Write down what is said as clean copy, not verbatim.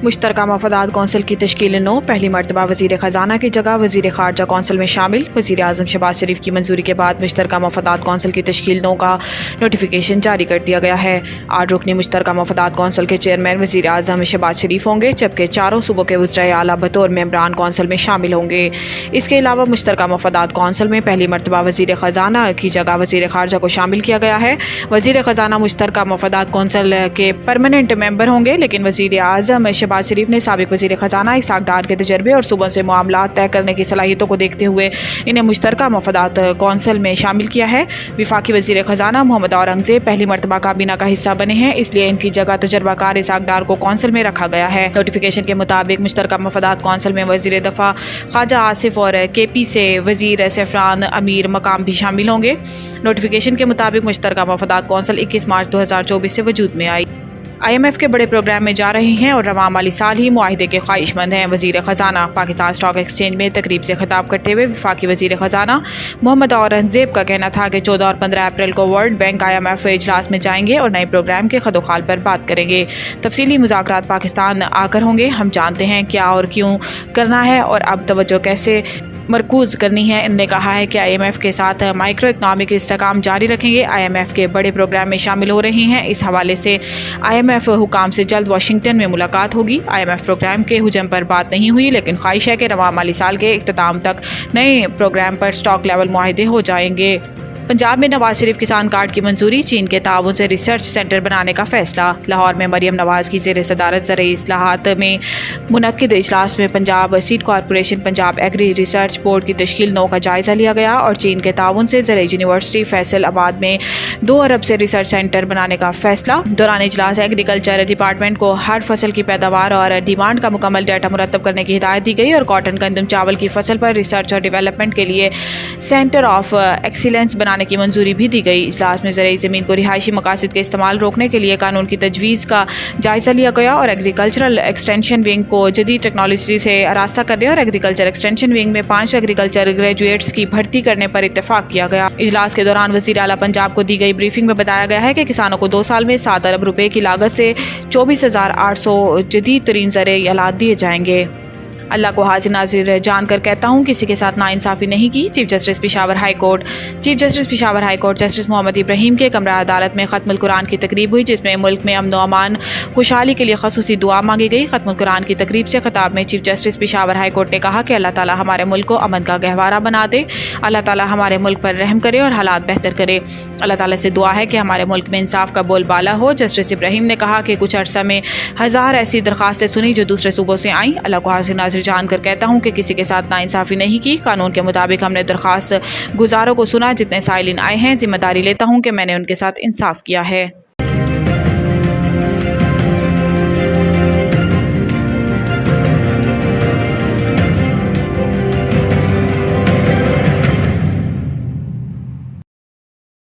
मुश्तरका मफादात council की तश्कील 9 पहली मरतबा वज़ीर ख़जाना की जगह वज़ीर ख़ारजा कौंसिल में शामिल। वज़ीर आज़म शहबाज शरीफ की मंजूरी के बाद मुश्तरका मफादात कौंसिल की तश्कील 9 का नोटिफिकेशन जारी कर दिया गया है। 8 रुकनी मुश्तरका मफादात कौंसिल के चेयरमैन वज़ीर आज़म शहबाज शरीफ होंगे, जबकि चारों सूबों के वज़राए आला बतौर मेंबरान कौंसिल में शामिल होंगे। इसके अलावा मुश्तरका मफादात कौंसिल में पहली मरतबा वज़ीर ख़जाना की जगह वज़ीर ख़ारजा को शामिल किया गया है। वज़ीर ख़जाना मुश्तरका मफादात कौंसिल के परमानेंट मेंबर होंगे, लेकिन वज़ीर आज़म शहबाज शरीफ ने साबिक़ वज़ीर ख़जाना इसाक डार के तजर्बे और सूबों से मामलात तय करने की सलाहियतों को देखते हुए इन्हें मुश्तरका मफादात कौंसिल में शामिल किया है। विफाकी वज़ीर ख़जाना मोहम्मद औरंगज़ेब पहली मरतबा काबीना का हिस्सा बने हैं, इसलिए इनकी जगह तजर्बाकार इसाक डार को कौंसिल में रखा गया है। नोटिफिकेशन के मुताबिक मुश्तरका मफादात कौंसिल में वज़ीर दफ़ा ख्वाजा आसिफ और KP से वज़ीर सफ़रान अमीर मकाम भी शामिल होंगे। नोटिफिकेशन के मुताबिक मुश्तरका मफादात कौंसिल 21 मार्च 2024 से वजूद में आई। IMF के बड़े प्रोग्राम में जा रहे हैं और रवां माली साल ही मुआहिदे के ख्वाहिशमंद हैं। वज़ीर ख़जाना पाकिस्तान स्टॉक एक्सचेंज में तकरीब से खिताब करते हुए वफाकी वज़ीर ख़जाना मोहम्मद औरंगज़ेब का कहना था कि 14 और 15 अप्रैल को वर्ल्ड बैंक IMF इजलास में जाएंगे और नए प्रोग्राम के खदोखाल पर बात करेंगे। तफसीली मुज़ाकरात पाकिस्तान आकर होंगे। हम जानते हैं क्या और क्यों करना है और अब तवज्जो कैसे मरकूज़ करनी है। इन्होंने कहा है कि IMF के साथ माइक्रो इकनॉमिक इस्तेहकाम जारी रखेंगे। IMF के बड़े प्रोग्राम में शामिल हो रही हैं। इस हवाले से IMF हुकाम से जल्द वाशिंगटन में मुलाकात होगी। IMF प्रोग्राम के हुजम पर बात नहीं हुई, लेकिन ख्वाहिश है कि रवां माली साल के इख्तिताम तक नए प्रोग्राम पर स्टॉक लेवल मुआहिदे हो जाएंगे। पंजाब में नवाज शरीफ किसान कार्ड की मंजूरी, चीन के ताउन से रिसर्च सेंटर बनाने का फैसला। लाहौर में मरियम नवाज की ज़ेर सदारत ज़रई इस्लाहात में मुनक्किद इजलास में Punjab seed corporation Punjab agri research board की तश्कील 9 का जायज़ा लिया गया और चीन के ताउन से ज़रई यूनिवर्सिटी फैसलाबाद में 2 अरब से रिसर्च सेंटर बनाने का फैसला। दौरान इजलास एग्रीकल्चर डिपार्टमेंट को हर फसल की पैदावार और डिमांड का मुकम्मल डाटा मुरतब करने की हिदायत दी गई और कॉटन गंदम चावल की फसल पर रिसर्च और डेवलपमेंट के लिए सेंटर ऑफ एक्सीलेंस बनाने की मंजूरी भी दी गई। इजलास में ज़रई ज़मीन को रिहायशी मकासद के इस्तेमाल रोकने के लिए कानून की तजवीज़ का जायज़ा लिया गया और एग्रीकल्चरल एक्सटेंशन विंग को जदीद टेक्नोलॉजी से आरास्ता करने और एग्रीकल्चर एक्सटेंशन विंग में 500 एग्रीकल्चर ग्रेजुएट्स की भर्ती करने पर इत्तेफाक किया गया। इजलास के दौरान वज़ीर आला पंजाब को दी गई ब्रीफिंग में बताया गया है कि किसानों को 2 साल में 7 अरब रुपए की लागत से 24,800 जदीद तरीन ज़रई आलात दिए जाएंगे। अल्लाह को हाजिर नाजिर जानकर कहता हूँ, किसी के साथ नाइंसाफ़ी नहीं की। Chief justice Peshawar high court. Chief justice Peshawar high court justice Mohammad Ibrahim के कमरा अदालत में ख़त्मुल कुरान की तकरीब हुई, जिसमें मुल्क में अमन व अमान खुशहाली के लिए खसूसी दुआ मांगी गई। ख़त्मुल कुरान की तकरीब से खिताब में chief justice Peshawar high court ने कहा कि अल्लाह ताला हमारे मुल्क को अमन का गहवारा बना दे। अल्लाह ताला हमारे मुल्क पर रहम करे और हालात बेहतर करे। अल्लाह ताला से दुआ है कि हमारे मुल्क में इंसाफ का बोलबाला हो। जस्टिस इब्राहिम ने कहा कि कुछ अर्सा में 1000 ऐसी दरख्वास्तें सुनी जो दूसरे सूबों से आईं। अल्लाह को हाजिर नाजिर जानकर कहता हूँ कि किसी के साथ नाइंसाफ़ी नहीं की। कानून के मुताबिक हमने दरख्वास्त गुजारों को सुना। जितने साइलिन आए हैं, जिम्मेदारी लेता हूँ कि मैंने उनके साथ इंसाफ किया है।